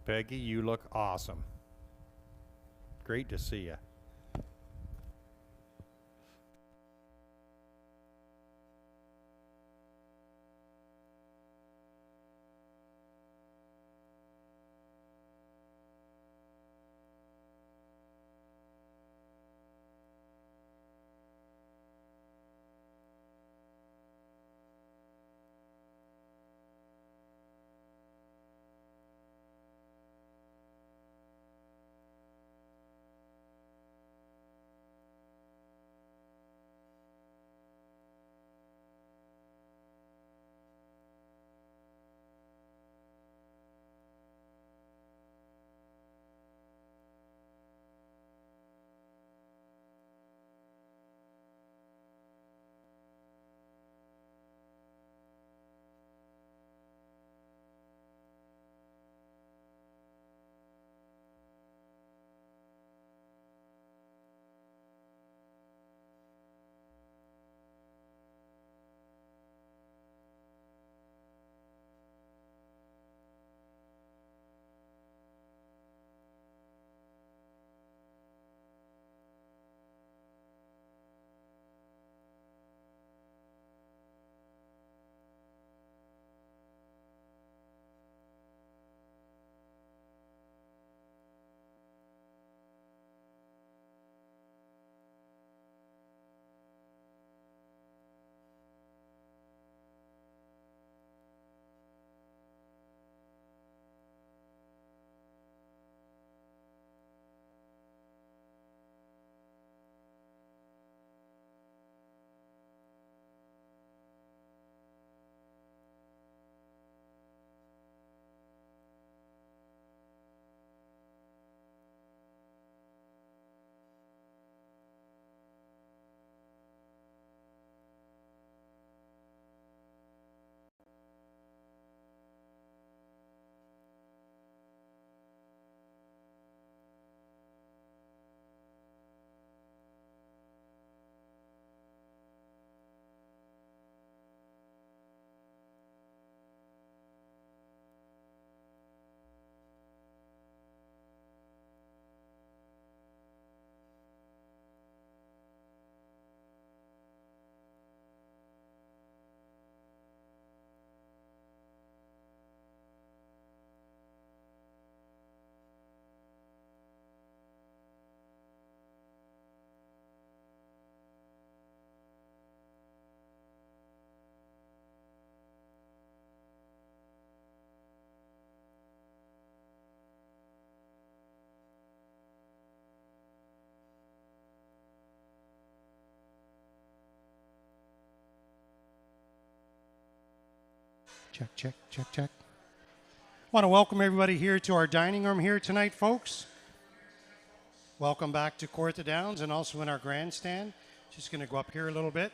Peggy. You look awesome. Great to see you. Check, check, check, check. Want to welcome everybody here to our dining room here tonight, folks. Welcome back to Kawartha Downs and also in our grandstand. Just going to go up here a little bit.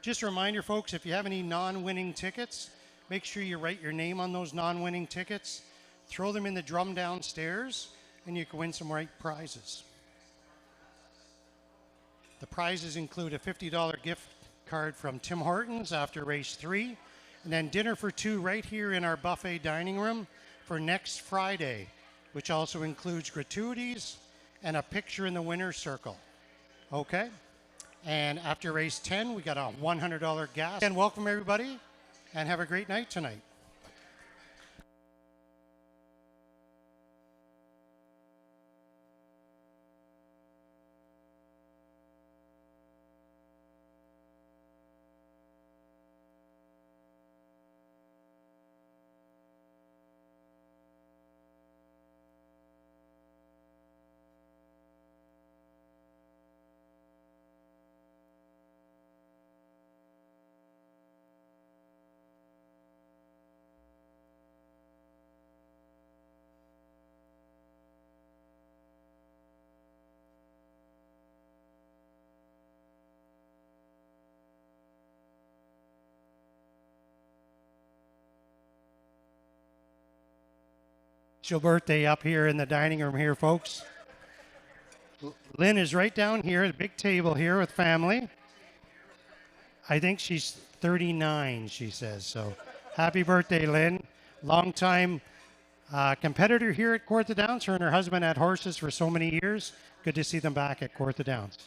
Just a reminder, folks, if you have any non-winning tickets, make sure you write your name on those non-winning tickets. Throw them in the drum downstairs, and you can win some great prizes. The prizes include a $50 gift card from Tim Hortons after race 3, and then dinner for 2 right here in our buffet dining room for next Friday, which also includes gratuities and a picture in the winner's circle. Okay? And after race 10, we got a $100 gas. And welcome everybody, and have a great night tonight. It's your birthday up here in the dining room here, folks. Lynn is right down here at a big table here with family. I think she's 39, she says. So happy birthday, Lynn. Long time Competitor here at Kawartha Downs. Her and her husband had horses for so many years. Good to see them back at Kawartha Downs.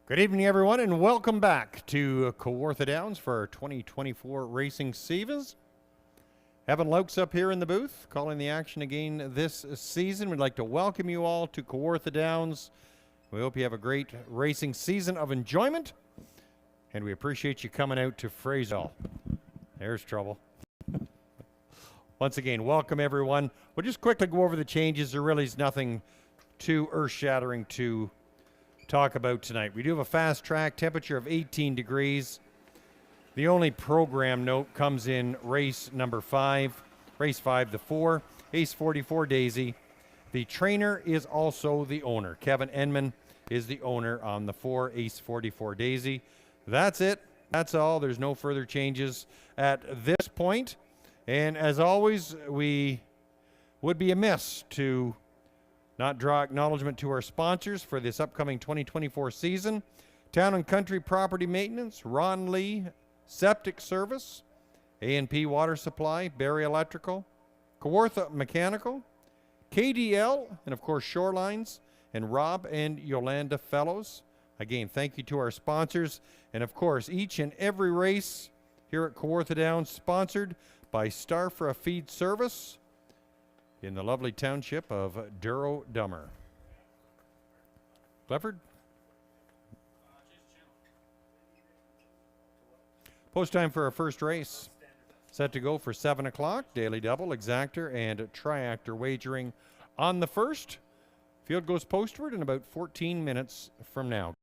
Good evening, everyone, and welcome back to Kawartha Downs for our 2024 racing season. Evan Lokes up here in the booth, calling the action again this season. We'd like to welcome you all to Kawartha Downs. We hope you have a great racing season of enjoyment, and we appreciate you coming out to Fraser. There's trouble. Once again, welcome, everyone. We'll just quickly go over the changes. There really is nothing too earth-shattering to talk about tonight. We do have a fast track, temperature of 18 degrees. The only program note comes in race number 5, race 5, the 4, Ace 44 Daisy. The trainer is also the owner. Kevin Enman is the owner on the 4, Ace 44 Daisy. That's it. That's all. There's no further changes at this point. And as always, we would be amiss to not draw acknowledgement to our sponsors for this upcoming 2024 season. Town and Country Property Maintenance, Ron Lee Septic Service, A&P Water Supply, Barry Electrical, Kawartha Mechanical, KDL, and of course Shorelines, and Rob and Yolanda Fellows. Again, thank you to our sponsors. And of course, each and every race here at Kawartha Downs sponsored by Starfra Feed Service in the lovely township of Duro-Dummer. Clifford? Post time for our first race. Set to go for 7 o'clock. Daily double, exactor, and triactor wagering on the first. Field goes postward in about 14 minutes from now.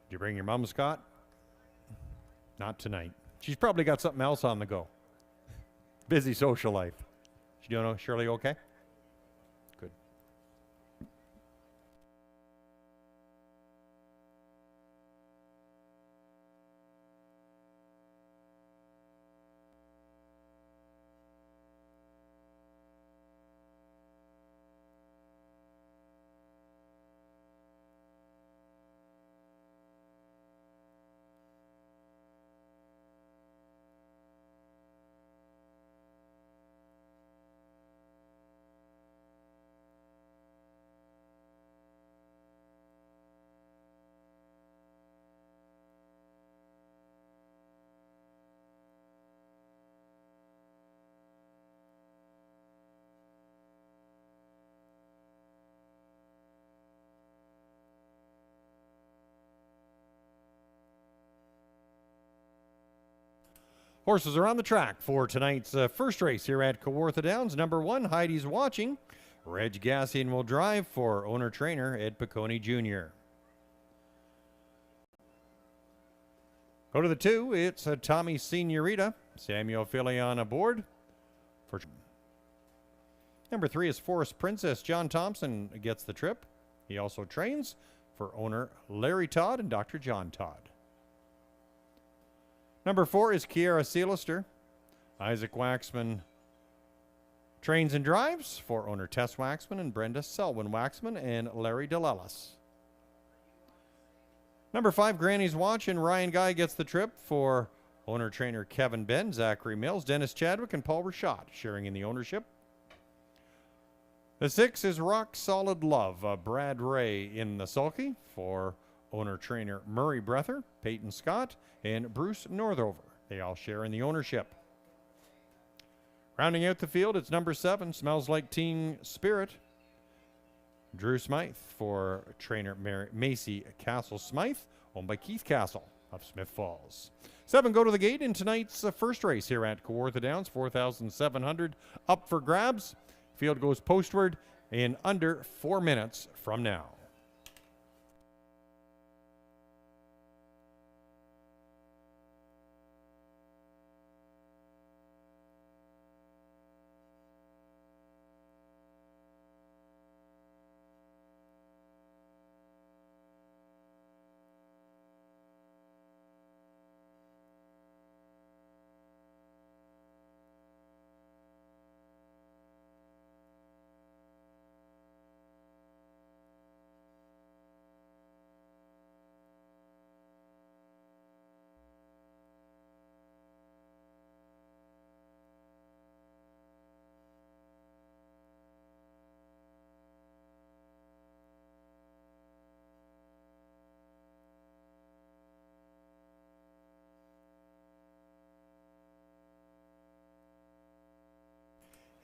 Did you bring your mom, Scott? Not tonight. She's probably got something else on the go. Busy social life. She doing Shirley okay? Good. Horses are on the track for tonight's first race here at Kawartha Downs. Number 1, Heidi's Watching. Reg Gassian will drive for owner-trainer Ed Piccone Jr. Go to the 2, it's Tommy Senorita. Samuel Filion aboard. For number 3 is Forest Princess. John Thompson gets the trip. He also trains for owner Larry Todd and Dr. John Todd. Number 4 is Kiara Seelister. Isaac Waxman trains and drives for owner Tess Waxman and Brenda Selwyn Waxman and Larry DeLellis. Number 5, Granny's Watch, and Ryan Guy gets the trip for owner-trainer Kevin Ben, Zachary Mills, Dennis Chadwick, and Paul Rashad sharing in the ownership. The 6 is Rock Solid Love, Brad Ray in the sulky for owner-trainer Murray Breather, Peyton Scott, and Bruce Northover. They all share in the ownership. Rounding out the field, it's number 7, Smells Like Teen Spirit. Drew Smythe for trainer Macy Castle Smythe, owned by Keith Castle of Smith Falls. 7 go to the gate in tonight's first race here at Kawartha Downs, 4,700 up for grabs. Field goes postward in under 4 minutes from now.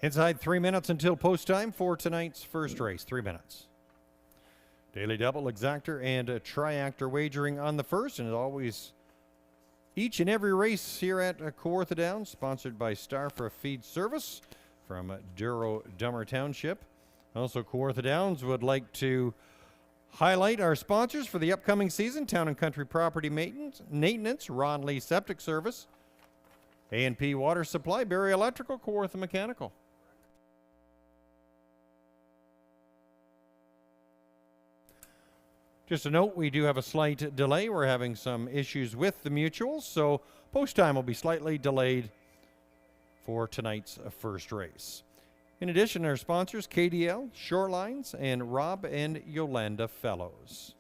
Inside 3 minutes until post time for tonight's first race. 3 minutes. Daily double, exactor, and a triactor wagering on the first, and as always, each and every race here at Kawartha Downs, sponsored by Starfra Feed Service from Duro Dummer Township. Also, Kawartha Downs would like to highlight our sponsors for the upcoming season: Town and Country Property Maintenance, Ron Lee Septic Service, A&P Water Supply, Barry Electrical, Kawartha Mechanical. Just a note, we do have a slight delay. We're having some issues with the mutuals, so post time will be slightly delayed for tonight's first race. In addition, our sponsors, KDL, Shorelines, and Rob and Yolanda Fellows.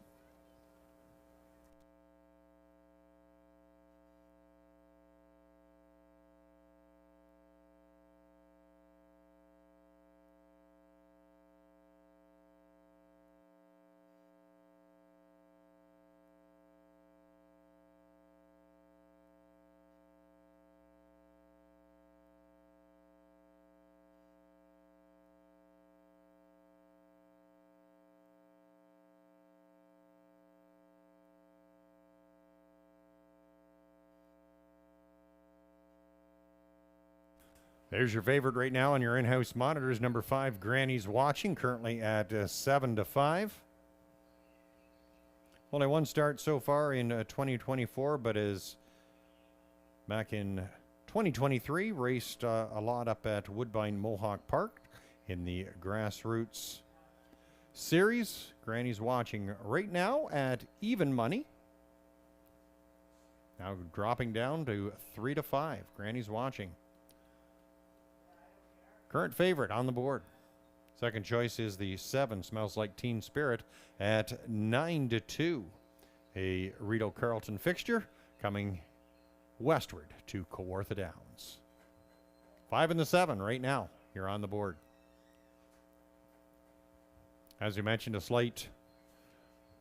There's your favorite right now on your in-house monitors. Number 5, Granny's Watching, currently at 7-5. Only one start so far in 2024, but is back in 2023, raced a lot up at Woodbine Mohawk Park in the Grassroots Series. Granny's watching right now at even money. Now dropping down to 3-5. Granny's watching. Current favorite on the board. Second choice is the 7, Smells Like Teen Spirit, at 9-2. A Rideau Carleton fixture coming westward to Kawartha Downs. 5 and the 7 right now here on the board. As we mentioned, a slight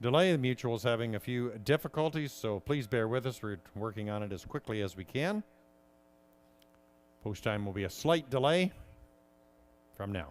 delay. The Mutual's having a few difficulties, so please bear with us. We're working on it as quickly as we can. Post time will be a slight delay from now.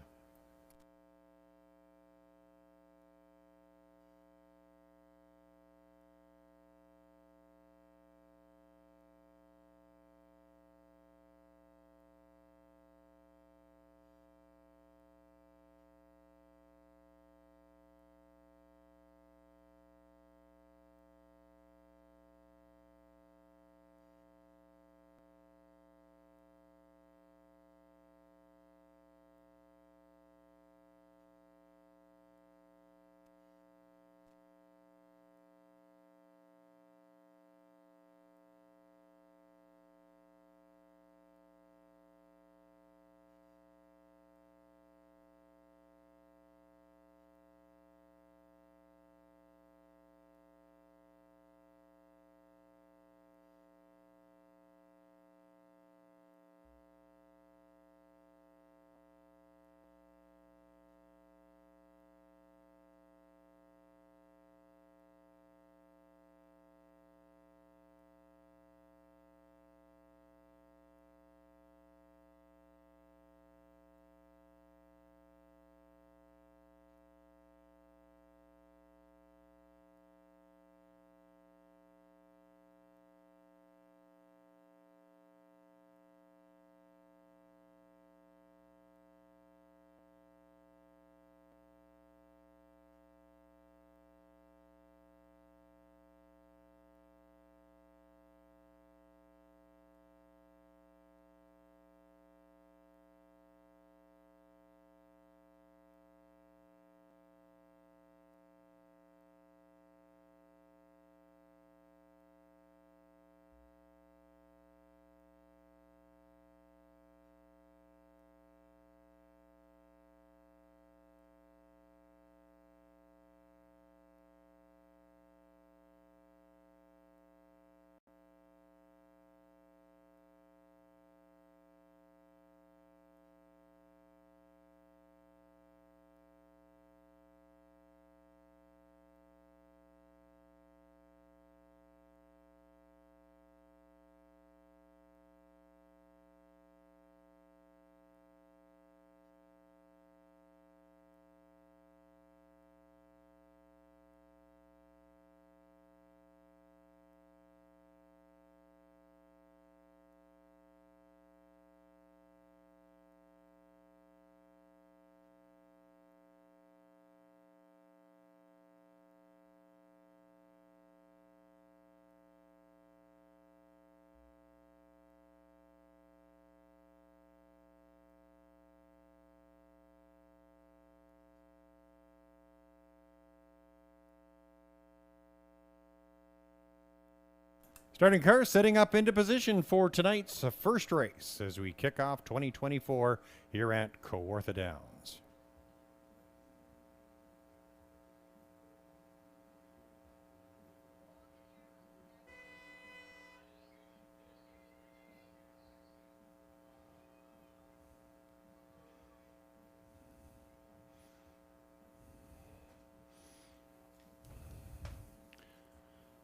Starting car setting up into position for tonight's first race as we kick off 2024 here at Kawartha Downs.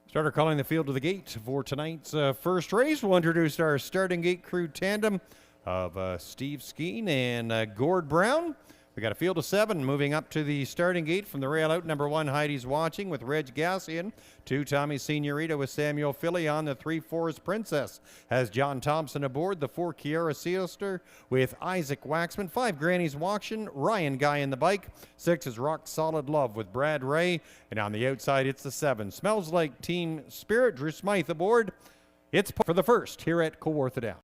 Starter calling the field to the gate for tonight's first race. We'll introduce our starting gate crew tandem of Steve Skeen and Gord Brown. We got a field of 7 moving up to the starting gate from the rail out. Number 1, Heidi's Watching with Reg Gassian. 2, Tommy Senorita with Samuel Philly on. The 3, Forest Princess has John Thompson aboard. The 4, Kiara Sealister with Isaac Waxman. 5, Granny's Watching, Ryan Guy in the bike. 6 is Rock Solid Love with Brad Ray. And on the outside, it's the 7, Smells Like Teen Spirit, Drew Smythe aboard. It's for the first here at Kawartha Downs.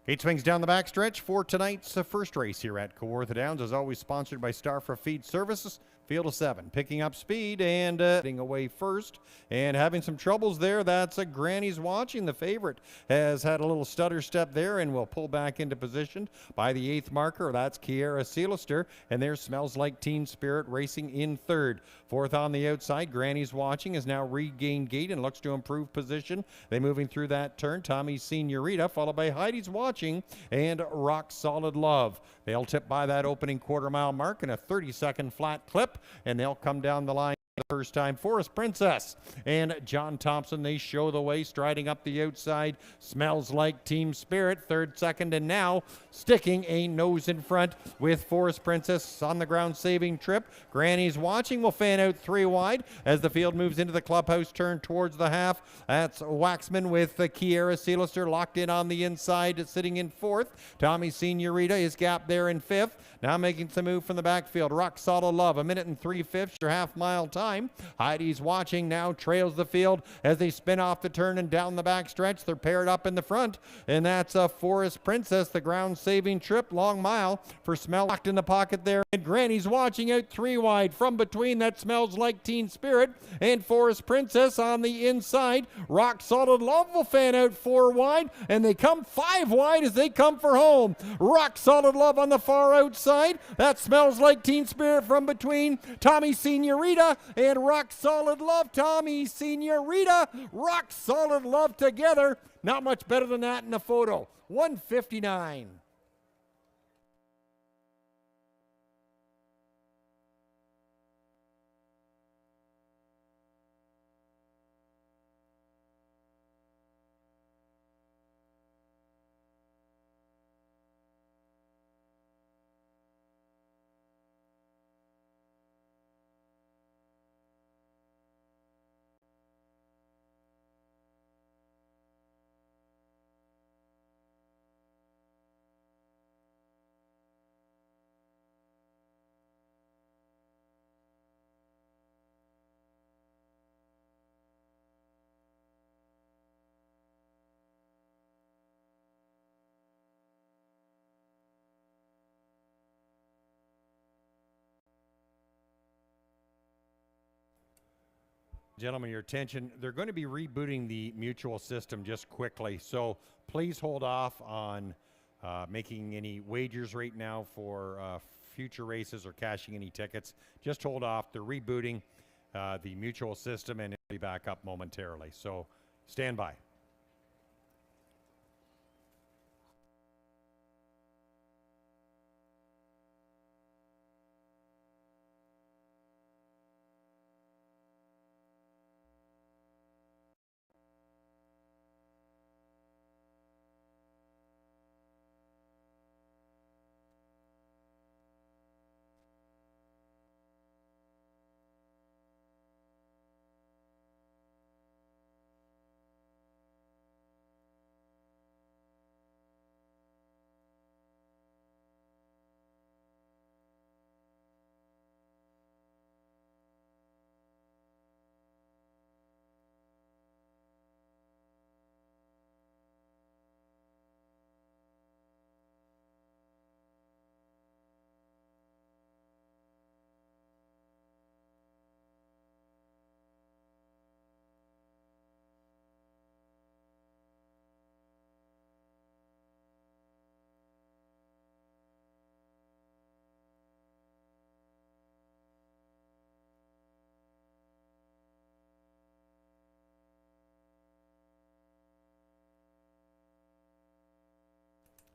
Gate swings down the backstretch for tonight's first race here at Kawartha Downs, as always sponsored by Starfra Feed Services. Field of 7, picking up speed and getting away first and having some troubles there. That's a Granny's Watching. The favorite has had a little stutter step there and will pull back into position by the 8th marker. That's Kiara Sealister, and there Smells Like Teen Spirit racing in 3rd. 4th on the outside, Granny's Watching has now regained gate and looks to improve position. They moving through that turn. Tommy Senorita, followed by Heidi's Watching and Rock Solid Love. They'll tip by that opening quarter-mile mark in a 30-second flat clip, and they'll come down the line the first time. Forest Princess and John Thompson, they show the way, striding up the outside. Smells Like Team Spirit, 3rd, 2nd, and now sticking a nose in front with Forest Princess on the ground saving trip. Granny's Watching will fan out 3 wide as the field moves into the clubhouse turn towards the half. That's Waxman with Kiara Sealister locked in on the inside, sitting in 4th. Tommy Senorita is gapped there in 5th. Now making some move from the backfield. Rock Solid Love, 1 minute and 3/5, or half-mile time. Heidi's Watching now trails the field as they spin off the turn and down the backstretch. They're paired up in the front, and that's a Forest Princess, the ground-saving trip, long mile for Smell. Locked in the pocket there, and Granny's Watching out 3 wide. From between, that Smells Like Teen Spirit and Forest Princess on the inside. Rock Solid Love will fan out 4 wide, and they come 5 wide as they come for home. Rock Solid Love on the far outside. That Smells Like Teen Spirit from between Tommy Senorita and Rock Solid Love. Tommy Senorita, Rock Solid Love together. Not much better than that in the photo. 159. Gentlemen, your attention. They're going to be rebooting the mutual system just quickly, so please hold off on making any wagers right now for future races or cashing any tickets. Just hold off. They're rebooting the mutual system, and it'll be back up momentarily, so stand by.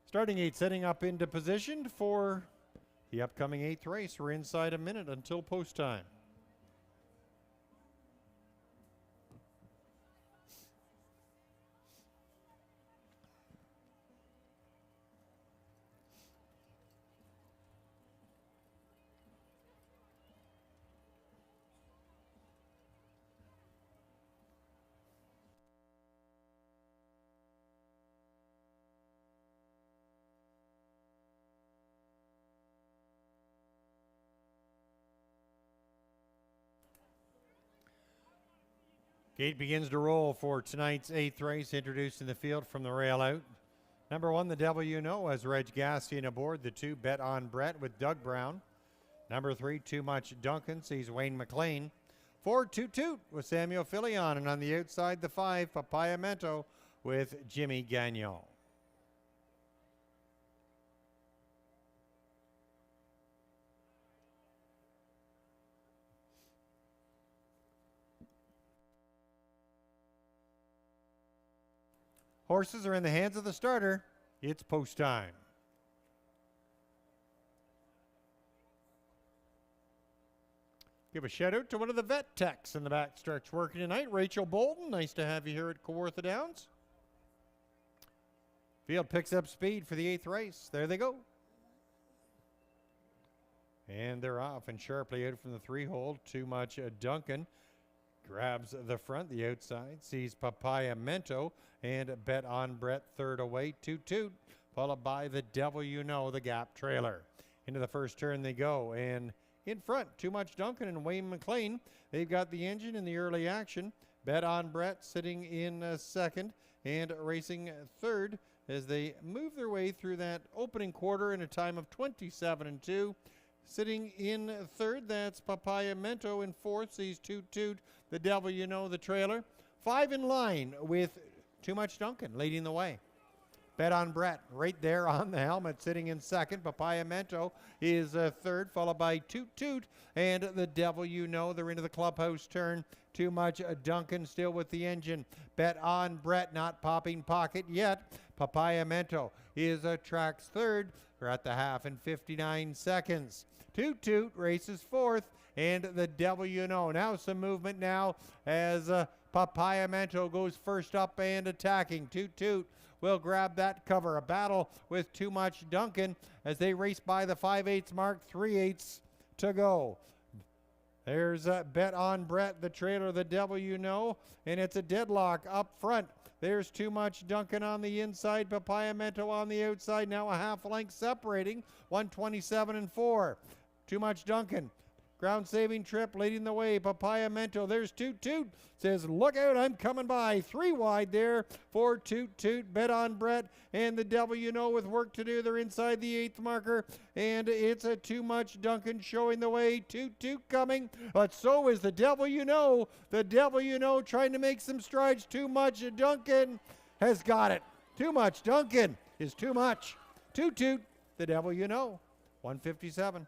Starting 8, setting up into position for the upcoming 8th race. We're inside a minute until post time. Gate begins to roll for tonight's 8th race, introduced in the field from the rail out. Number 1, the Devil You Know, as Reg Gastian aboard. The 2, Bet on Brett with Doug Brown. Number 3, Too Much Duncan, sees Wayne McLean. 4, Toot Toot with Samuel Filion, and on the outside, the 5, Papaya Mento with Jimmy Gagnon. Horses are in the hands of the starter. It's post time. Give a shout out to one of the vet techs in the backstretch working tonight, Rachel Bolton. Nice to have you here at Kawartha Downs. Field picks up speed for the 8th race. There they go. And they're off and sharply out from the 3-hole. Too Much Duncan grabs the front, the outside, sees Papaya Mento and Bet on Brett third away. Toot Toot, followed by the Devil You Know, the gap trailer. Into the first turn they go, and in front, Too Much Duncan and Wayne McLean. They've got the engine in the early action. Bet on Brett sitting in second and racing third as they move their way through that opening quarter in a time of 27-2. Sitting in third, that's Papaya Mento. In fourth, sees Toot Toot, the Devil You Know, the trailer. 5 in line with Too Much Duncan leading the way. Bet on Brett right there on the helmet, sitting in second. Papaya Mento is third, followed by Toot Toot and the Devil You Know. They're into the clubhouse turn. Too Much Duncan still with the engine. Bet on Brett, not popping pocket yet. Papaya Mento is tracks third. They're at the half in 59 seconds. Toot Toot races fourth, and the Devil You Know. Now some movement now as Papaya Mento goes first up and attacking. Toot Toot will grab that cover. A battle with Too Much Duncan as they race by the 5/8 mark, 3/8 to go. There's Bet on Brett, the trailer, the Devil You Know, and it's a deadlock up front. There's Too Much Duncan on the inside, Papaya Mento on the outside. Now a half length separating, 127-4. Too Much Duncan, ground saving trip leading the way. Papaya Mento, there's Toot Toot, says look out, I'm coming by. 3 wide there for Toot Toot. Bet on Brett and the Devil You Know with work to do. They're inside the 8th marker, and it's a Too Much Duncan showing the way. Toot Toot coming, but so is the Devil You Know. The Devil You Know trying to make some strides. Too Much Duncan has got it. Too Much Duncan is too much. Toot Toot, the Devil You Know. 157.